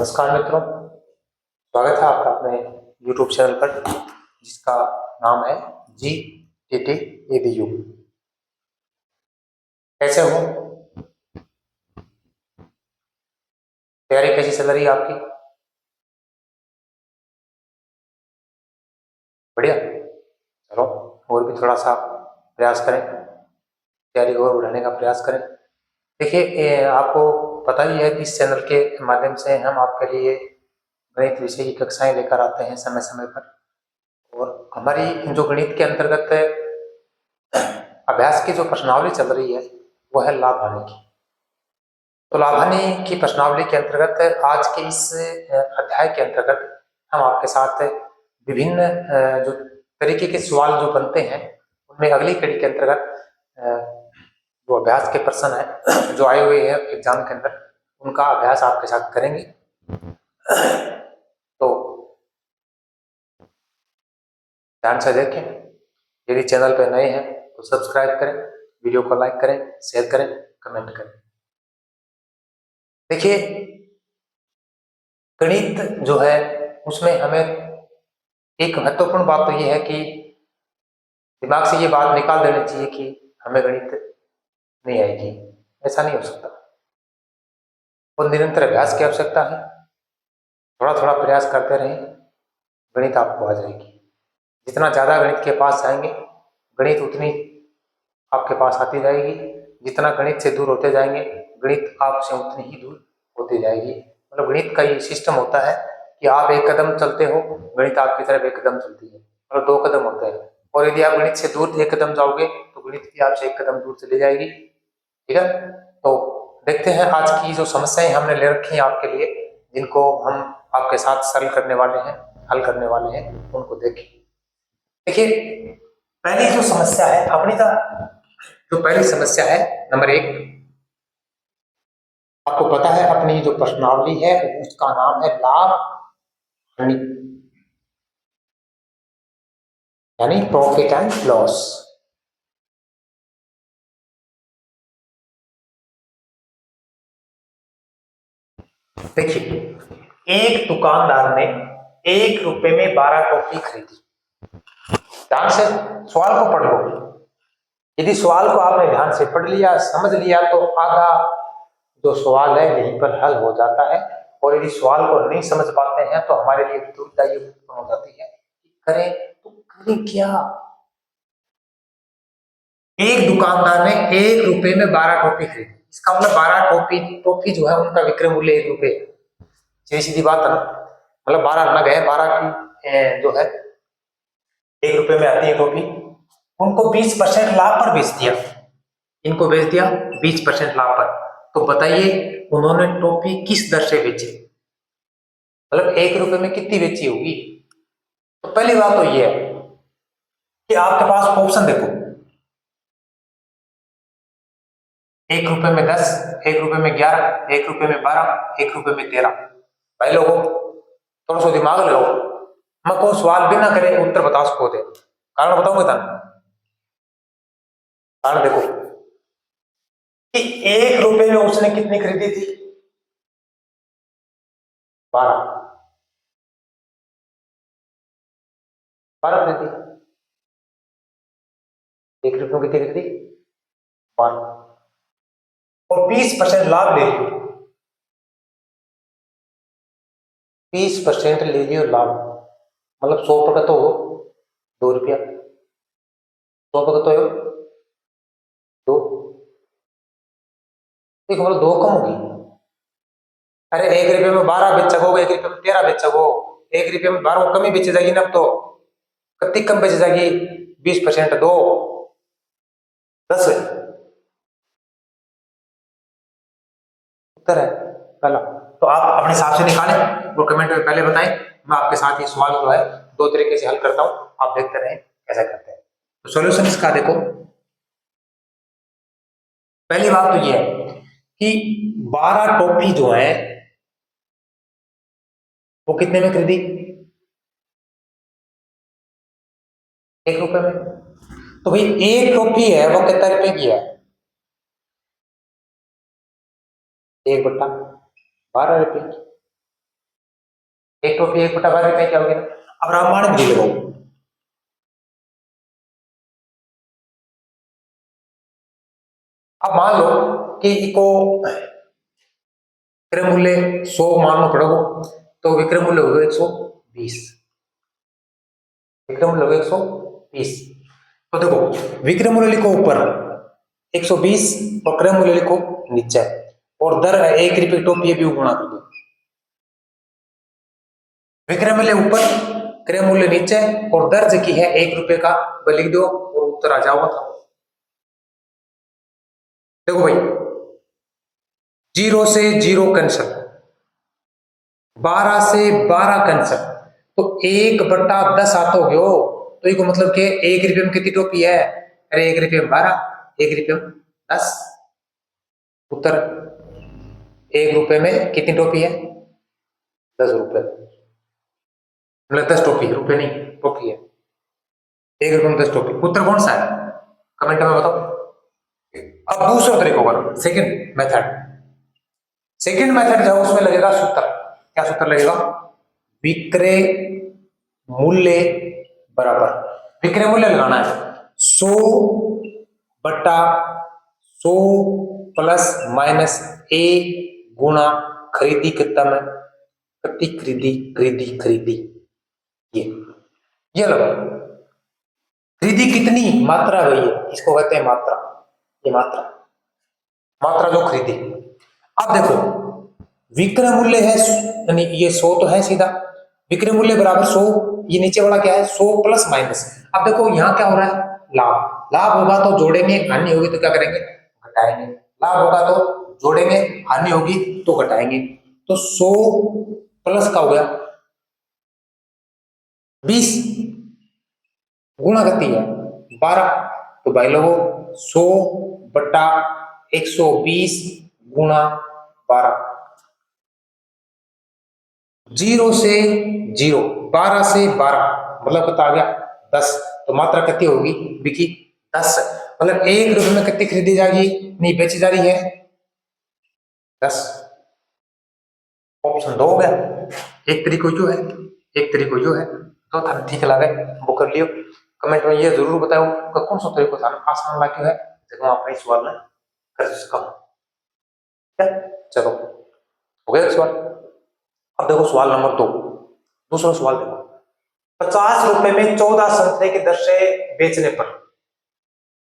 नमस्कार मित्रों, स्वागत है आपका अपने YouTube चैनल पर जिसका नाम है GTT-EDU। कैसे हो? तैयारी कैसी चल रही है आपकी? बढ़िया। चलो और भी थोड़ा सा प्रयास करें, तैयारी को और बढ़ाने का प्रयास करें। देखिए, आपको पता ही है कि इस चैनल के माध्यम से हम आपके लिए गणित विषय की कक्षाएं लेकर आते हैं समय समय पर। और हमारी जो गणित के अंतर्गत अभ्यास की जो प्रश्नावली चल रही है वो है लाभ हानि की। तो लाभ हानि की प्रश्नावली के अंतर्गत आज के इस अध्याय के अंतर्गत हम आपके साथ विभिन्न जो तरीके के सवाल जो बनते हैं उनमें अगली कड़ी के अंतर्गत जो अभ्यास के प्रश्न है जो आए हुए हैं एग्जाम के अंदर उनका अभ्यास आपके साथ करेंगे। तो ध्यान से देखें। यदि चैनल पर नए हैं तो सब्सक्राइब करें, वीडियो को लाइक करें, शेयर करें, कमेंट करें। देखिए, गणित जो है उसमें हमें एक महत्वपूर्ण बात तो ये है कि दिमाग से ये बात निकाल देनी चाहिए कि हमें गणित नहीं आएगी। ऐसा नहीं हो सकता। और निरंतर अभ्यास की आवश्यकता है। थोड़ा थोड़ा प्रयास करते रहें, गणित आपको आ जाएगी। जितना ज़्यादा गणित के पास जाएंगे गणित उतनी आपके पास आती जाएगी। जितना गणित से दूर होते जाएंगे गणित आपसे उतनी ही दूर होती जाएगी। मतलब गणित का ये सिस्टम होता है कि आप एक कदम चलते हो, गणित आपकी तरफ एक कदम चलती है, और दो कदम होते हैं। और यदि आप गणित से दूर एक कदम जाओगे तो गणित भी आपसे एक कदम दूर चली जाएगी। ठीक है, तो देखते हैं आज की जो समस्याएं हमने ले रखी हैं आपके लिए, जिनको हम आपके साथ सरल करने वाले हैं, हल करने वाले हैं, उनको देखें। देखिए, पहली जो समस्या है अपनी जो पहली समस्या है नंबर 1, आपको पता है अपनी जो प्रश्नावली है उसका नाम है लाभ हानि, यानी प्रॉफिट एंड लॉस। देखिए, एक दुकानदार ने 1 रुपए में 12 टॉफी खरीदी। ध्यान से सवाल को पढ़ लो। यदि सवाल को आपने ध्यान से पढ़ लिया, समझ लिया, तो आधा जो सवाल है यहीं पर हल हो जाता है। और यदि सवाल को नहीं समझ पाते हैं तो हमारे लिए दुविधा ये उत्पन्न हो जाती है कि करें तो करें क्या। एक दुकानदार ने 1 रुपए में 12 टॉफी खरीदी। इसका मतलब 12 टॉफी जो है उनका विक्रय मूल्य 1 रुपए। सीधी सीधी बात है ना। मतलब 12 नग है, 12 की जो है 1 रुपए में आती है टॉफी। उनको 20% लाभ पर बेच दिया। इनको बेच दिया 20% लाभ पर। तो बताइए उन्होंने टॉफी किस दर से बेची? मतलब 1 रुपए में कितनी बेची होगी? तो पहली बात तो ये है कि आपके पास ऑप्शन देखो, 1 रुपए में 10, 1 रुपए में 11, 1 रुपए में 12, 1 रुपए में 13। भाई लोगों, थोड़ा सा दिमाग लगाओ। मैं कोई सवाल भी ना करे उत्तर बता सको दे। कारण बताऊंगा था। कारण देखो कि 1 रुपए में उसने कितनी खरीदी थी? 12 खरीदी। 1 रुपए में कितनी खरीदी? 12। और 20% लाभ ले लियो। 20% ले लियो लाभ, मतलब 100 रुपए तो हो 2 रुपया, 100 रुपए तो हो 2। देखो मतलब 2 कम होगी। अरे 1 रुपए में 12 बेच सको, 1 रुपए में 13 बेच सको, 1 रुपए में 12 कम ही बेच जाएगी ना। तो कितनी कम बेच जाएगी? 20% 2 10। उत्तर है पहला। तो आप अपने हिसाब से निकालें और कमेंट में पहले बताएं। मैं आपके साथ ये सवाल जो है 2 तरीके से हल करता हूं, आप देखते रहें कैसे करते हैं। तो सॉल्यूशन इसका देखो, पहली बात तो ये है कि 12 टॉफी जो है वो कितने में खरीदी? 1 रुपए में। तो भाई 1 टॉफी है वो कितने रुपए की है? 1/12 रुपए की। एक टोपी 1/12 रुपए क्या होगी ना। अब रामबाण भी लगाओ। अब मान लो कि इको विक्रय मूल्य 100 मानना पड़ेगा, तो विक्रय मूल्य होगा 120। विक्रय मूल्य होगा 120। तो देखो विक्रय मूल्य लिखो ऊपर 120 और क्रय मूल्य लिखो नीचे, और दर है 1 रुपये टोपी, ये भी गुणा कर दो। विक्रय मूल्य ऊपर, क्रय मूल्य नीचे, और दर की है 1 रुपये का, वह लिख दो और उत्तर आ जाओगा था। देखो भाई 0 से 0 कैंसल, 12 से 12 कैंसल, तो 1/10 आता हो गयो। तो ये मतलब के 1 रुपये में कितनी टोपी है? अरे 1 रुपये में 12, 1 रुपये में 10। उत्तर 1 रुपये में कितनी टोपी है? 10 रुपये, मतलब 10 टोपी, रुपये नहीं टोपी है। 1 रुपये में 10 टोपी। उत्तर कौन सा है कमेंट में बताओ। अब दूसरा तरीका करो, सेकंड मेथड। सेकंड मेथड जाओ, उसमें लगेगा सूत्र। क्या सूत्र लगेगा? विक्रय मूल्य बराबर, विक्रय मूल्य लगाना है 100/100 प्लस माइनस ए गुणा खरीदी कितना में, कट्टी खरीदी खरीदी खरीदी, ये लगाओ। खरीदी कितनी मात्रा है ये, इसको कहते हैं मात्रा। ये मात्रा, मात्रा जो खरीदी। अब देखो विक्रय मूल्य है, यानी ये 100 तो है सीधा, विक्रय मूल्य बराबर 100, ये नीचे वाला क्या है 100 प्लस माइनस। अब देखो यहाँ क्या हो रहा है, लाभ। लाभ होगा तो जोड़ेंगे, हानि होगी तो क्या करेंगे, घटाएंगे। लाभ होगा तो जोड़ेंगे, हानि होगी तो घटाएंगे। तो 100 प्लस का हो गया 20, गुणा करती है 12, तो भाई लोगों 100/120 गुणा 12। 0 से 0, 12 से 12, मतलब कितना आ गया 10। तो मात्रा कितनी होगी बिकी 10, मतलब 1 रुपये में कितनी खरीदी जाएगी, नहीं बेची जा रही है 10। ऑप्शन 2 हो गया। एक तरीको जो है, एक तरीको जो है, तो था ठीक लगे वो कर लियो। कमेंट में ये जरूर बताओ कि कौन सा तरीको था आसान लगे है, देखो अपने सवाल में कर सकता हूं। चलो हो गया सवाल। अब देखो सवाल नंबर 2, दूसरा सवाल देखो। 50 रुपए में 14 संतरे की दर से बेचने पर,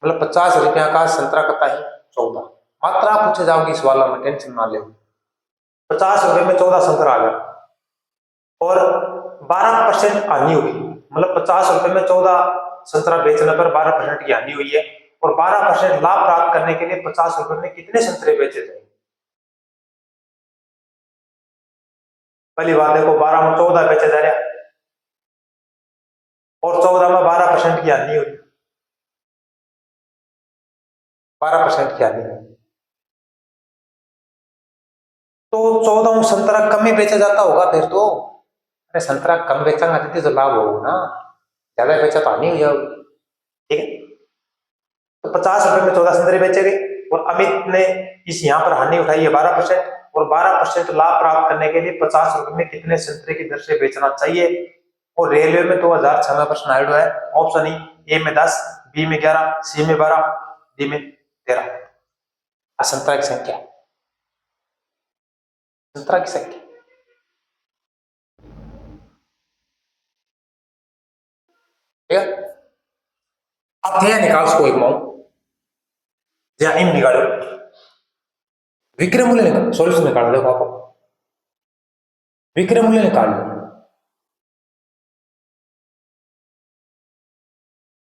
मतलब 50 रुपया का संतरा कता है 14, मात्रा पूछे जाओगी सवाल में, टेंशन ना ले। 50 रुपए में 14 संतरा आ गया और 12% हानि हुई, मतलब 50 रुपए में 14 संतरा बेचने पर 12% की हानि हुई है, और 12% लाभ प्राप्त करने के लिए 50 रुपए में कितने संतरे बेचे जाएंगे। पहली बात देखो 12 में 14 बेचे जा रहे और 14 में 12% की हानि हुई, 12% की हानि हुई, तो 14 संतरा कम ही बेचा जाता होगा फिर तो। अरे संतरा कम बेचेंगे तो लाभ होगा ना, ज्यादा बेचा तो हानि हो जाएगी। ठीक है, तो 50 रुपए में 14 संतरे बेचे गए, और अमित ने इस यहाँ पर हानि उठाई है 12%, और 12% लाभ प्राप्त करने के लिए 50 रुपए में कितने संतरे की दर से बेचना चाहिए। और रेलवे में 2006 में प्रश्न आया है। ऑप्शन ए में 10, बी में 11, सी में 12, डी में 13। संतरा की संख्या, संतरा की संख्या ठीक है। अब थे निकाल सको एक माऊ या इन निकालो, विक्रय मूल्य निकाल, सॉल्यूशन निकाल देखो आप, विक्रय मूल्य निकाल लो।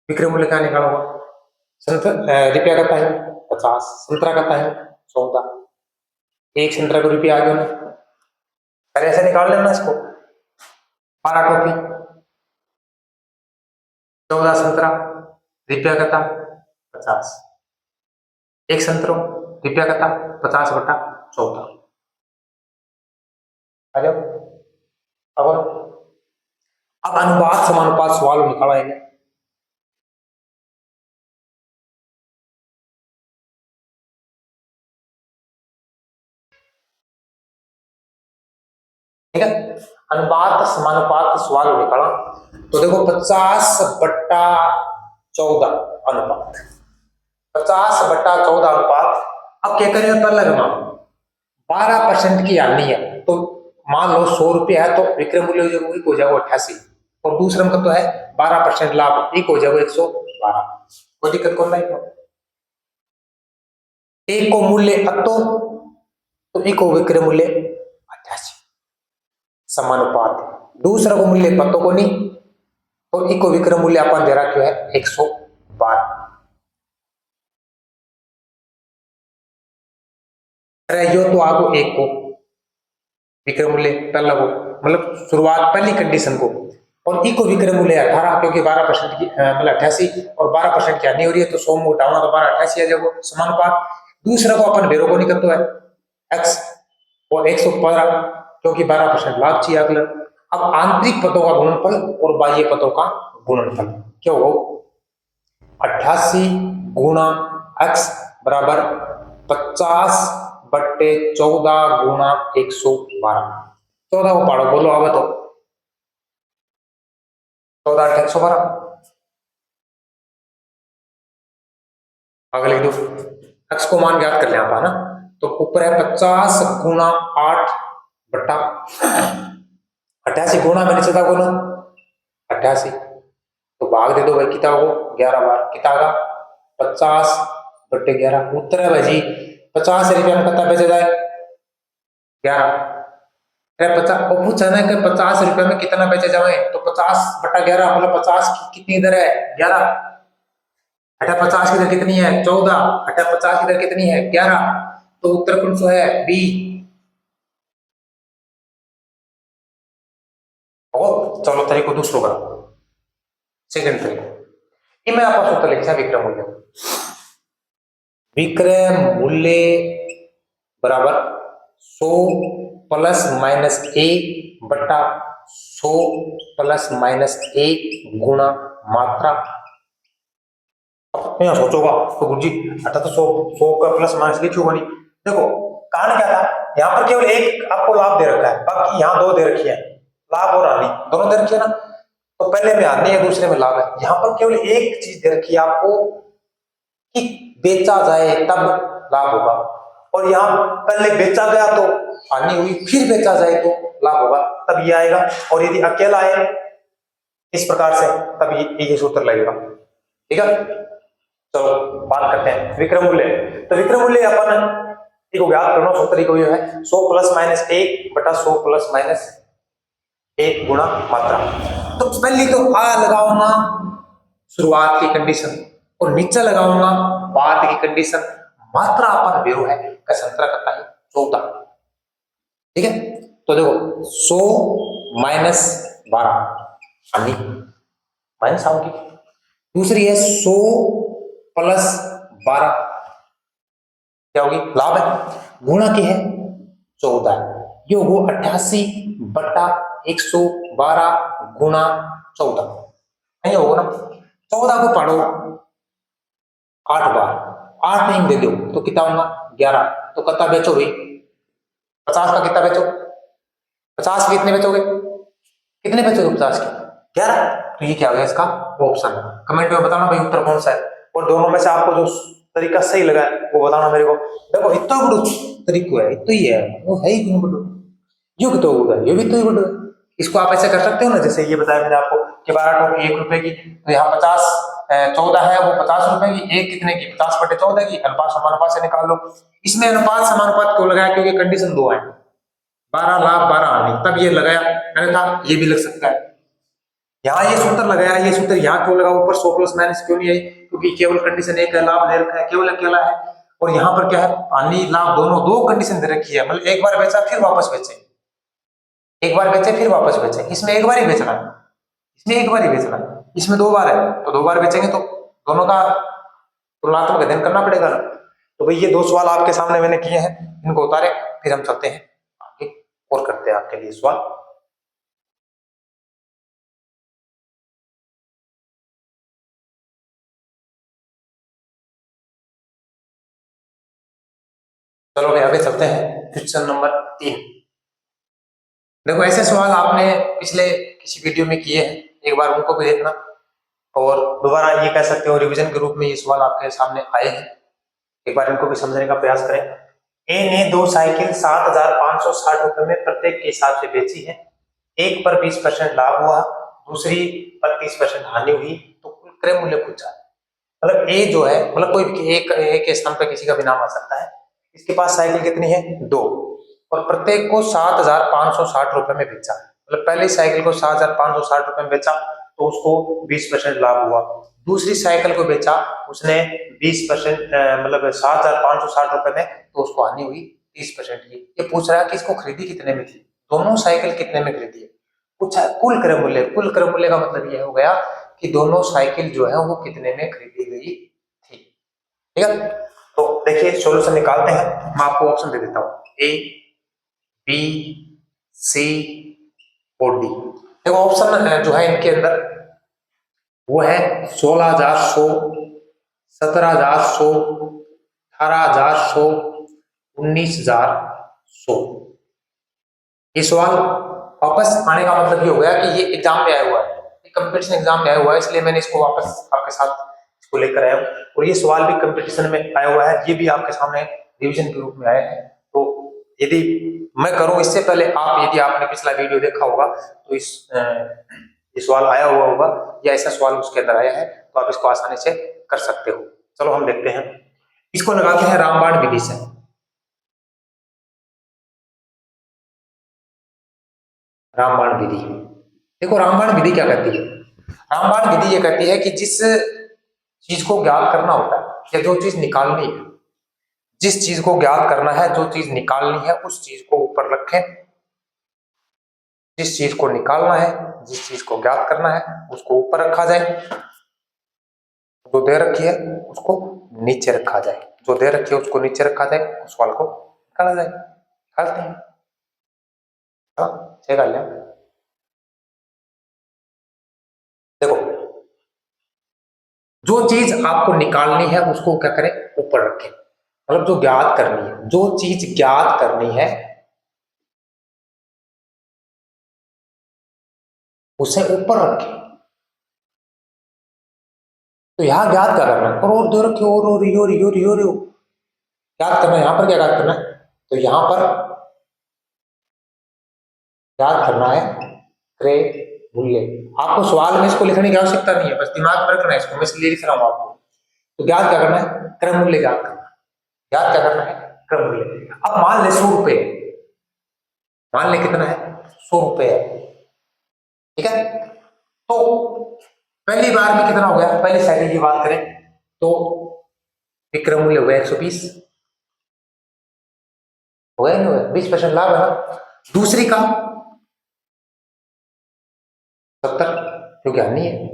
विक्रय मूल्य क्या निकालोगा, रुपया का है 50, संतरा का है 14, एक संतरा का रुपया आ गया ना। अरे ऐसे निकाल लेना इसको, 12 टोपी 14 संतरा, रुपया का था 50, एक संतरो रुपया का था 50/14। आ जाओ अब अनुपात समानुपात सवाल निकाला है। ठीक है। अनुपात समानुपात सवाल निकाला तो देखो 50/14 अनुपात, 50/14 अनुपात। अब क्या करें, पहले जमा 12% की हानि है तो मान लो 100 रुपये है तो विक्रय मूल्य एक हो जाएगा 88, और दूसरे में तो है 12% लाभ, एक हो जाएगा 112। कोई दिक्कत कौन नहीं। एक को मूल्य अतो तो एक को विक्रय मूल्य 88 समानुपात, दूसरा को मूल्य पतो को नहीं तो एक को विक्रय मूल्य अपन दे रखा है 112। यो तो आगो एक को विक्रय मूल्य पहला को मतलब शुरुआत पहली कंडीशन को, और इको विक्रय मूल्य 18 क्योंकि 12% की मतलब 88 और 12% की हानि हो रही है तो 100 में उठाना तो 12 88 आ जाएगा समानुपात। दूसरा को अपन बेरो को नहीं करते है x और 115 क्योंकि 12% लाभ चाहिए अगला। अब आंतरिक पदों का गुणनफल और बाह्य पदों का गुणनफल क्या हो, 88 गुणा x बराबर 50/14 गुणा 112। 14 को पढ़ो बोलो अब तो 14 112 आगे लिख दो। x को मान ज्ञात कर लिया आप ना, तो ऊपर है 50 गुणा 8/88 गुणा मैंने चौदह गुना 88 तो भाग दे दो भाई कितना हो 11 बार कितना आगा 50/11 उत्तर है भाई जी 50 रुपया में कितना बेचा जाए 11। अरे 50 वो पूछा ना कि 50 रुपया में कितना बेचा जाए तो 50/11 मतलब 50 की कितनी इधर है 11, 8/50 की दर कितनी है 14, 8/50 की दर कितनी है 11, तो उत्तर कौन सा है बी। और चलो तरीको दूसरों का सेकंड तरीको मैं आपका सूत्र लिखा विक्रय मूल्य, विक्रय मूल्य बराबर 100 प्लस माइनस 1/100 प्लस माइनस 1 गुणा मात्रा। यहाँ सोचोगा तो गुरुजी अटा तो 100 का प्लस माइनस लिखोगा नहीं, देखो कारण क्या था यहाँ पर केवल एक आपको लाभ दे रखा है बाकी यहाँ दो दे रखी है, लाभ और हानि दोनों दे रखी है ना, तो पहले में हानि है दूसरे में लाभ है। यहाँ पर केवल एक चीज दे रखी है आपको कि बेचा जाए तब लाभ होगा, और यहाँ पहले बेचा गया तो हानि हुई फिर बेचा जाए तो लाभ होगा तब ये आएगा, और यदि अकेला है इस प्रकार से तब ये सूत्र लगेगा। ठीक है चलो बात करते हैं विक्रय मूल्य। तो विक्रय मूल्य अपन को ज्ञात करना सूत्र को है 100 प्लस माइनस 1/100 प्लस माइनस 1 गुणा मात्रा। तो पहले तो आ लगाऊंगा शुरुआत की कंडीशन और नीचे लगाऊंगा बाद की कंडीशन, मात्रा अपन बेरो है कसंतरा करता है 14। ठीक है तो देखो 100 माइनस 12 हानि माइनस आऊंगी, दूसरी है 100 प्लस 12 क्या होगी लाभ है, गुणा की है 14 ये हो 88/112 गुणा 14 नहीं होगा ना। 14 को पढ़ो 8 बार 8 नहीं दे दो तो कितना होगा 11, तो कितना बेचो भाई 50 का कितना बेचो 50 के कितने बेचोगे कितने बेचोगे 50 के 11, तो ये क्या होगा इसका ऑप्शन। कमेंट में बताना भाई उत्तर कौन सा है, और दोनों में से आपको जो तरीका सही लगा है वो बताना मेरे को। देखो इतना बड़ो तरीका है इतना ही है वो है ही क्यों बड़ो यो तो होगा ये भी तो बड़ो, इसको आप ऐसे कर सकते हो ना जैसे ये बताया मैंने आपको कि 12 टोपी 1 रुपए की, तो यहाँ 14 है वो 50 रुपए की, एक कितने की 50/14 की, अनुपात समानुपात से निकाल लो। इसमें अनुपात समानुपात क्यों लगाया क्योंकि कंडीशन 2 है 12 लाभ 12 हानि तब ये लगाया, अन्यथा ये भी लग सकता है। यहाँ ये सूत्र लगाया ये सूत्र यहाँ क्यों लगा ऊपर 100 प्लस माइनस क्यों नहीं आई क्योंकि केवल कंडीशन एक है लाभ दे रखा है केवल अकेला है, और यहाँ पर क्या है हानि लाभ दोनों दो कंडीशन दे रखी है, मतलब एक बार बेचा फिर वापस बेचे, एक बार बेचे फिर वापस बेचे, इसमें एक बार ही बेचना है, इसमें एक बार ही बेचना है, इसमें 2 बार है तो 2 बार बेचेंगे तो दोनों का तुलनात्मक अध्ययन करना पड़ेगा ना। तो भाई ये 2 सवाल आपके सामने मैंने किए हैं इनको उतारे फिर हम चलते हैं आगे और करते हैं आपके लिए सवाल। चलो भाई आगे चलते हैं क्वेश्चन नंबर 3। देखो ऐसे सवाल आपने पिछले किसी वीडियो में किए हैं, एक बार उनको भी देखना और दोबारा ये कह सकते हो रिवीजन के रूप में ये सवाल आपके सामने आए हैं, एक बार इनको भी समझने का प्रयास करें। ए ने 2 साइकिल 7,560 रुपए में प्रत्येक के हिसाब से बेची है। एक पर 20% लाभ हुआ, दूसरी पर 30% हानि हुई, तो कुल क्रय मूल्य पूछा है। मतलब ए जो है, मतलब कोई भी एक ए के स्थान पर किसी का भी नाम आ सकता है। इसके पास साइकिल कितनी है? 2, और प्रत्येक को 7,560 रुपए में बेचा। मतलब पहली साइकिल को 7,560 रुपए में बेचा तो उसको 20% लाभ हुआ। दूसरी साइकिल को बेचा उसने 20% मतलब 7,560 रुपए में, तो उसको हानि हुई 30% की। ये पूछ रहा है कि इसको खरीदी कितने में थी, दोनों साइकिल कितने में खरीदी है। पूछा कुल क्रय मूल्य। कुल क्रय मूल्य का मतलब यह हो गया कि दोनों साइकिल जो है वो कितने में खरीदी गई थी। ठीक है, तो देखिए सॉल्यूशन निकालते हैं। मैं आपको ऑप्शन दे देता हूं, ए, बी, सी और डी। देखो ऑप्शन जो है इनके अंदर वो है 16,100, 17,100, 18,100, 19,100। ये सवाल वापस आने का मतलब ये हो गया कि ये एग्जाम में आया हुआ है, कंपटीशन एग्जाम में आया हुआ है, इसलिए मैंने इसको वापस आपके साथ इसको लेकर आया हूँ। और ये सवाल भी कंपटीशन में आया हुआ है, ये भी आपके सामने रिवीजन के रूप में आया है। तो यदि मैं करूं इससे पहले आप, यदि आपने पिछला वीडियो देखा होगा तो ये सवाल आया हुआ होगा या ऐसा सवाल उसके अंदर आया है, तो आप इसको आसानी से कर सकते हो। चलो हम देखते हैं, इसको लगाते हैं रामबाण विधि से। रामबाण विधि, देखो रामबाण विधि क्या कहती है? रामबाण विधि ये कहती है कि जिस चीज को ज्ञात करना होता है या जो चीज निकालनी है, जिस चीज को ज्ञात करना है, जो चीज निकालनी है, उस चीज को ऊपर रखें। जिस चीज को निकालना है, जिस चीज को ज्ञात करना है, उसको ऊपर रखा जाए। जो दे रखी है उसको नीचे रखा जाए, जो दे रखी है उसको नीचे रखा जाए, उस सवाल को निकाला जाए। निकालते हैं, हाँ सही गल है। देखो जो चीज आपको निकालनी है उसको क्या करें? ऊपर रखें। मतलब जो ज्ञात करनी है, जो चीज ज्ञात करनी है उसे ऊपर रखें। तो यहां ज्ञात क्या करना है? और दे रखे और रियो रियो रियो रियो ज्ञात करना है। यहां पर क्या ज्ञात करना है? तो यहां पर ज्ञात करना है क्रय मूल्य। आपको सवाल में इसको लिखने की आवश्यकता नहीं है, बस दिमाग में रखना है इसको, मैं इसलिए लिख रहा हूं आपको। तो ज्ञात क्या करना है? क्रय मूल्य ज्ञात करना है। ज्ञात क्या करना है? क्रय मूल्य। अब मान ले 100 रुपए, मान ले कितना है? 100 रुपए है। ठीक है, तो पहली बार में कितना हो गया? पहली साइकिल की बात करें तो विक्रय मूल्य हो गया 120, हो गया नहीं हो गया? 20% लाभ है ना। दूसरी का 70, क्योंकि हानि है।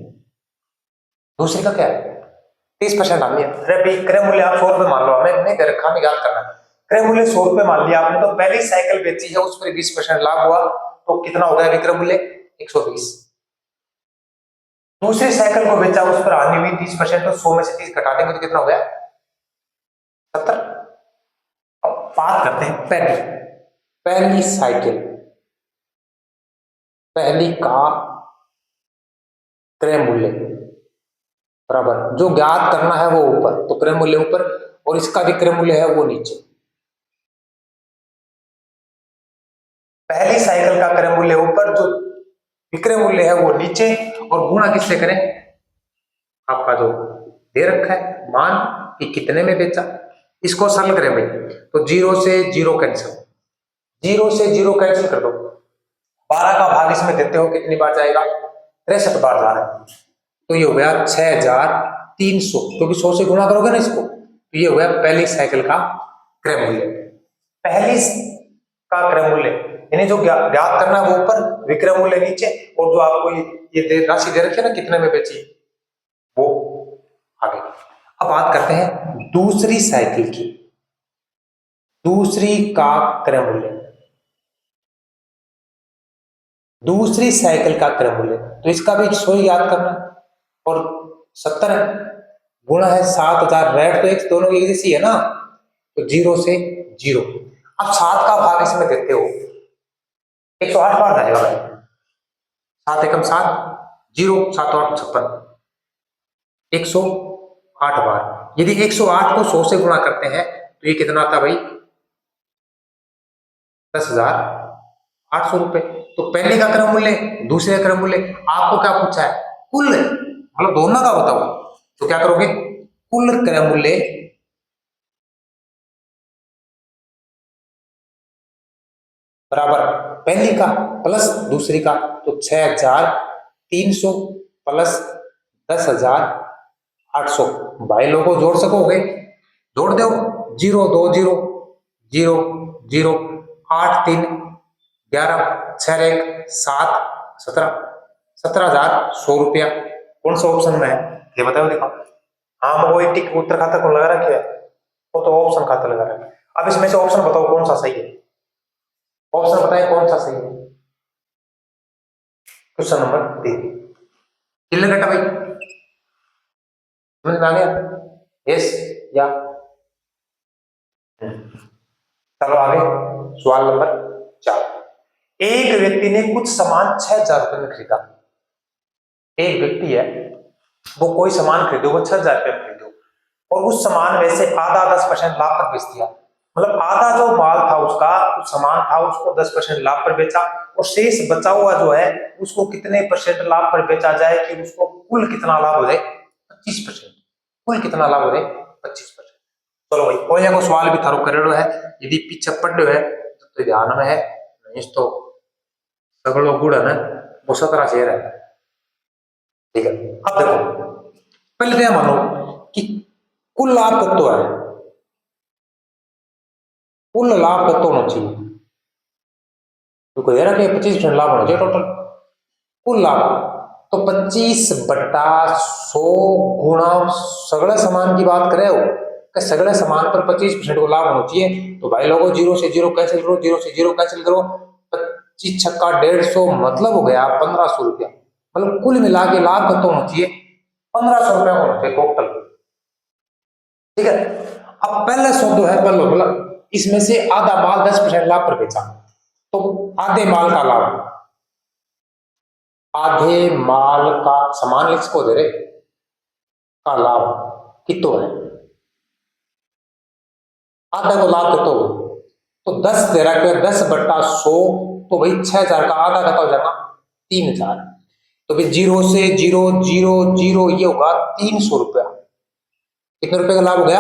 दूसरी का क्या है? 30% हानि है। अरे भाई क्रय मूल्य आप 100 रुपए मान लो, हमें नहीं दे रखा, हमें याद करना है। क्रय मूल्य 100 रुपए मान लिया आपने, तो पहली साइकिल बेची है उस पर 20% लाभ हुआ, तो कितना हो गया विक्रय मूल्य? 120। दूसरी साइकिल को बेचा, उस पर हानि हुई 30%, तो 100 में से 30 घटा देंगे तो कितना हो गया? 70। अब बात करते हैं पहली, पहली साइकिल, पहली का क्रय मूल्य बराबर जो ज्ञात करना है वो ऊपर, तो क्रय मूल्य ऊपर, और इसका भी क्रय मूल्य है वो नीचे। पहली साइकिल का क्रय मूल्य ऊपर, जो विक्रय मूल्य है वो नीचे, और गुणा किससे करें? आपका जो दे रखा है मान कि कितने में बेचा, इसको सरल करें भाई, तो 0 से 0 कैंसिल, 0 से 0 कैंसिल कर दो। 12 का भाग इसमें देते हो कितनी बार जाएगा? 63 बार जा रहा है, तो ये हो गया 6,300, क्योंकि 100 से गुणा करोगे ना इसको, तो ये हो गया पहली साइकिल का क्रय मूल्य। पहली का क्रय मूल्य यानी जो ज्ञात करना है वो ऊपर, विक्रय मूल्य नीचे, और जो आपको ये राशि दे रखी है ना कितने में बेची वो आगे। अब बात करते हैं दूसरी साइकिल की, दूसरी का क्रय मूल्य, दूसरी साइकिल का क्रय मूल्य, तो इसका भी 100 याद करना, और 70 है, गुणा है 7,000, रेट तो एक दोनों एक जैसी है ना, तो 0 से 0। अब 7 का भाग इसमें देते हो, 108 बार जाएगा भाई, 7 एकम 7, 0 7 8 56, 108 बार। यदि 108 को 100 से गुणा करते हैं तो ये कितना आता भाई, 10,800 रुपए। तो पहले का क्रम मूल्य, दूसरे का क्रम मूल्य, आपको क्या पूछा है, कुल मतलब दोनों का बताओ, तो क्या करोगे, कुल क्रम मूल्य बराबर पहली का प्लस दूसरी का, तो 6,300 प्लस 10,800। भाई लोगों जोड़ सकोगे, जोड़ दो, 0 2 0 0 0 8 3 11 6 1 7 17, 17,100 रुपया। कौन सा ऑप्शन में है ये बताओ, देखो। हाँ वो एक टिक उत्तर खाता कौन लगा रखा है, वो तो ऑप्शन खाता लगा रखा है। अब इसमें से ऑप्शन बताओ कौन सा सही है, ऑप्शन बताए कौन सा सही है। क्वेश्चन नंबर 3, किल्ले बेटा भाई, समझ में आ गया, यस या। चलो आगे, सवाल नंबर 4। एक व्यक्ति ने कुछ सामान 6,000 रुपए में खरीदा। एक व्यक्ति है, वो कोई सामान खरीदो, वो 6,000 रुपए में खरीदो, और उस सामान में से आधा 10% लाभ पर बेच दिया। मतलब आधा जो माल था उसका, उस सामान था, उसको 10% लाभ पर बेचा, और शेष बचा हुआ जो है उसको कितने परसेंट लाभ पर बेचा जाए कि उसको कुल कितना लाभ हो जाए, 25%। कुल कितना लाभ हो जाए, 25%। चलो भाई, कोई को सवाल भी थारो करेलो है, यदि पीछे पढ़ो है तो ध्यान में है, नहीं तो सगड़ो गुड़ है ना, वो 17 शेर है। ठीक है, अब देखो, पहले तो यह मानो कि कुल लाभ कत्तो है, कुल लाभ कत्तो होना चाहिए, तो कह रहा कि 25% लाभ होना चाहिए टोटल, कुल लाभ। तो 25/100 गुणा सगड़े सामान की बात करे हो कि सगड़े सामान पर 25% को लाभ होना चाहिए। तो भाई लोगों 0 से 0 कैंसिल करो, 0 से 0 कैंसिल करो, 25 छक्का 150, मतलब हो गया 1,500 रुपया। मतलब कुल मिला के लाभ कत्तो होना चाहिए, 1,500 रुपया होना चाहिए टोटल। ठीक है, अब पहले सौदो है पहले, मतलब इसमें से आधा माल 10% लाभ पर बेचा, तो आधे माल का लाभ, आधे माल का समान इसको दे रहे का लाभ कितो है, आधा को लाभ कितो, तो 10 दे रहा है, 10/100, तो भाई 6,000 का आधा कितना हो जाएगा, 3,000। तो भाई 0 से 0 0 0 ये होगा 300 रुपया। कितने रुपए का लाभ हो गया,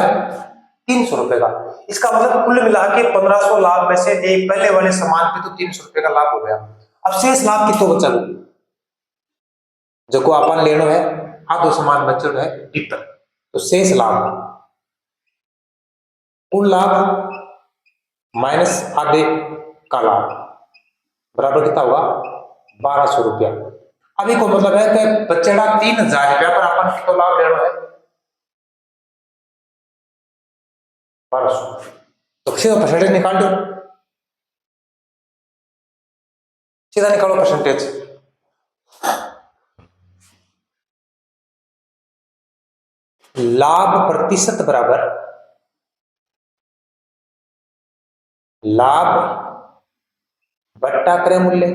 300 रुपए का। इसका मतलब कुल मिला के 1,500 लाभ में से एक पहले वाले सामान पे तो 300 रुपए का लाभ हो गया। अब शेष लाभ कितो बचा, जो को अपन लेनो है, आधो सामान बचो है इतना, तो शेष लाभ, कुल लाभ माइनस आधे का लाभ बराबर कितना होगा, 1,200 रुपया। अभी को मतलब है कि बचेड़ा 3,000 रुपया पर अपन कितो लाभ लेना है, 1,200। तो सीधा परसेंटेज निकाल दो, सीधा निकालो परसेंटेज। लाभ प्रतिशत बराबर लाभ बट्टा क्रय मूल्य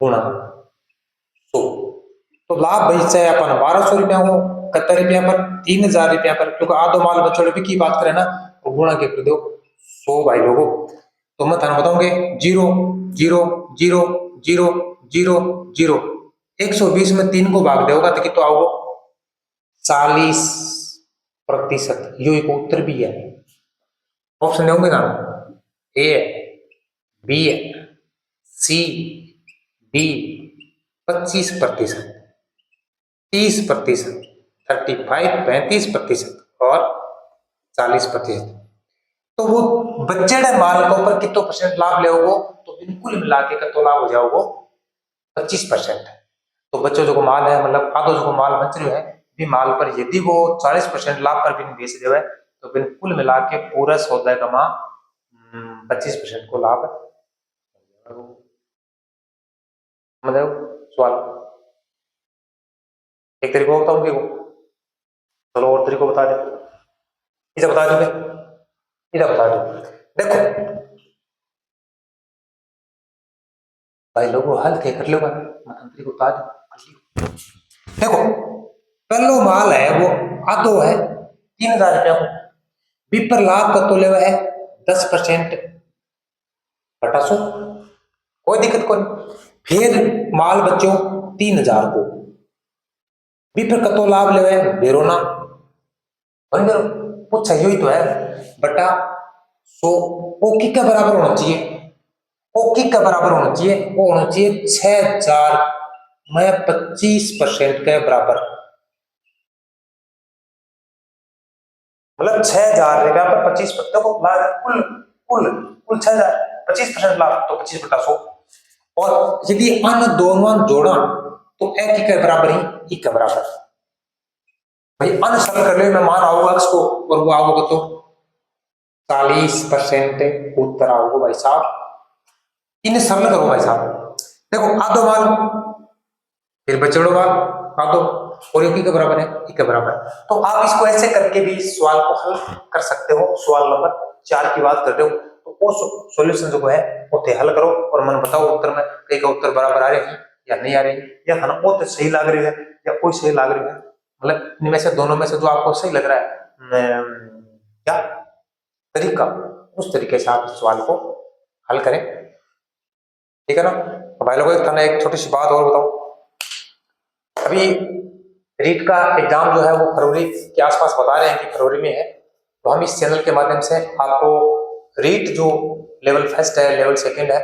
गुणा 100। तो लाभ भाई चाहे अपन 1,200 रुपया हो, 71 रुपया पर, 3,000 रुपया पर, क्योंकि आधो माल बचोड़े भी की बात करें ना, तो गुणा के कर दो 100 भाई लोगों। तो मैं थाना बताऊंगे 0 0 0 0 0 0, 120 में 3 को भाग देगा तो कितना आओगे, 40%। यो एक उत्तर भी है, ऑप्शन देंगे ना, ए है, बी है, सी, डी, 25%, 30%, 35% और 40%। तो वो बच्चे माल के ऊपर कितो परसेंट लाभ ले, तो बिल्कुल मिला के कतो लाभ हो जाओगे 25%। तो बच्चों जो माल है, मतलब आधो जो माल बच रहे है भी माल पर, यदि वो 40% लाभ पर भी बेच देवे तो बिल्कुल मिला के पूरा सौदा का मां 25% को लाभ, मतलब सवाल एक तरीको बताऊं देखो, चलो और तरीको बता दे, इसे बता दो, इधर बता दो। देखो भाई लोगों हल के कर लो मंत्री को ताज कर लियो। देखो पहलो माल है वो आधो है 3,000 रुपया को, विपर लाभ का तो लेवा है 10% घटा सो, कोई दिक्कत को नहीं। फिर माल बच्चों 3,000 को, विपर का तो लाभ लेवा है बेरोना पूछा यही तो है बटा 100, ओकी का बराबर होना चाहिए, ओकी का बराबर होना चाहिए, वो होना चाहिए 6,000 में 25% के बराबर, मतलब 6,000 रुपया पर 25%, देखो कुल कुल कुल 6,000, 25% लाभ तो 25/100, और यदि अन दोनों जोड़ा तो एक के बराबर ही एक के बराबर। भाई अन सरल कर ले, मैं मान आऊंगा इसको और वो आओगे तो 40% उत्तर आओगे भाई साहब। इन्हें सरल करो भाई साहब, देखो आधो मान फिर बचड़ो मान आधो और एक के बराबर है, एक के बराबर है। तो आप इसको ऐसे करके भी सवाल को हल कर सकते हो। सवाल नंबर 4 की बात कर रहे हो तो वो सॉल्यूशन जो है वो हल करो और मन बताओ उत्तर में कई का उत्तर बराबर आ रहे हैं या नहीं आ रही है, या खाना वो तो सही लग रही है या कोई सही लग रही है, मतलब इनमें से दोनों में से जो आपको सही लग रहा है क्या तरीका, उस तरीके से आप इस सवाल को हल करें, ठीक है ना। तो भाई लोगों एक छोटी सी बात और बताऊं, अभी रीट का एग्जाम जो है वो फरवरी के आसपास बता रहे हैं कि फरवरी में है, तो हम इस चैनल के माध्यम से आपको रीट जो लेवल फर्स्ट है लेवल सेकंड है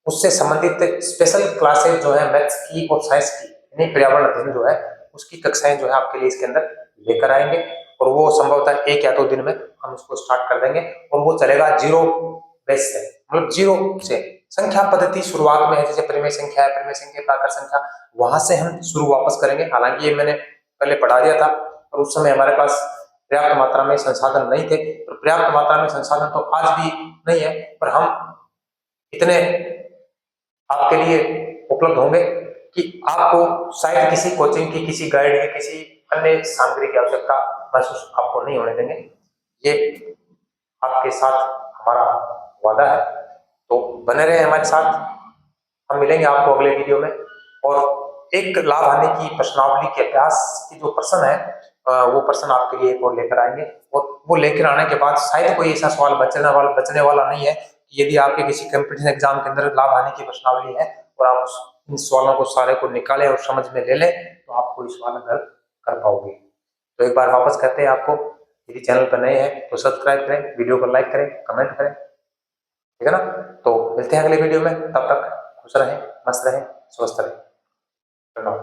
उससे संबंधित स्पेशल क्लासेस जो है मैथ्स की और साइंस की, यानी पर्यावरण अध्ययन जो है उसकी कक्षाएं जो है आपके लिए इसके अंदर लेकर आएंगे, और वो संभवतः 1 या 2 दिन में हम उसको स्टार्ट कर देंगे, और वो चलेगा 0 बेस से, मतलब 0 से संख्या पद्धति शुरुआत में है, जैसे परिमेय संख्या है, परिमेय संख्या प्राकृत संख्या, वहां से हम शुरू वापस करेंगे। हालांकि ये मैंने पहले पढ़ा दिया था और उस समय हमारे पास पर्याप्त मात्रा में संसाधन नहीं थे, तो पर्याप्त मात्रा में संसाधन तो आज भी नहीं है, पर हम इतने आपके लिए उपलब्ध होंगे कि आपको शायद किसी कोचिंग की, किसी गाइड की, किसी अन्य सामग्री की आवश्यकता महसूस आपको नहीं होने देंगे। ये आपके साथ हमारा वादा है, तो बने रहे हमारे साथ। हम मिलेंगे आपको अगले वीडियो में, और एक लाभ हानि की प्रश्नावली के अभ्यास की जो प्रश्न है वो प्रश्न आपके लिए एक और लेकर आएंगे, और वो लेकर आने के बाद शायद कोई ऐसा सवाल बचने वाला नहीं है कि यदि आपके किसी कंपटीशन एग्जाम के अंदर लाभ हानि की प्रश्नावली है और आप इन सवालों को सारे को निकालें और समझ में ले लें तो आप कोई सवाल हल कर पाओगे। तो एक बार वापस कहते हैं आपको, यदि चैनल पर नए हैं तो सब्सक्राइब करें, वीडियो को लाइक करें, कमेंट करें, ठीक है ना। तो मिलते हैं अगले वीडियो में, तब तक खुश रहें, मस्त रहें, स्वस्थ रहें, प्रणाम।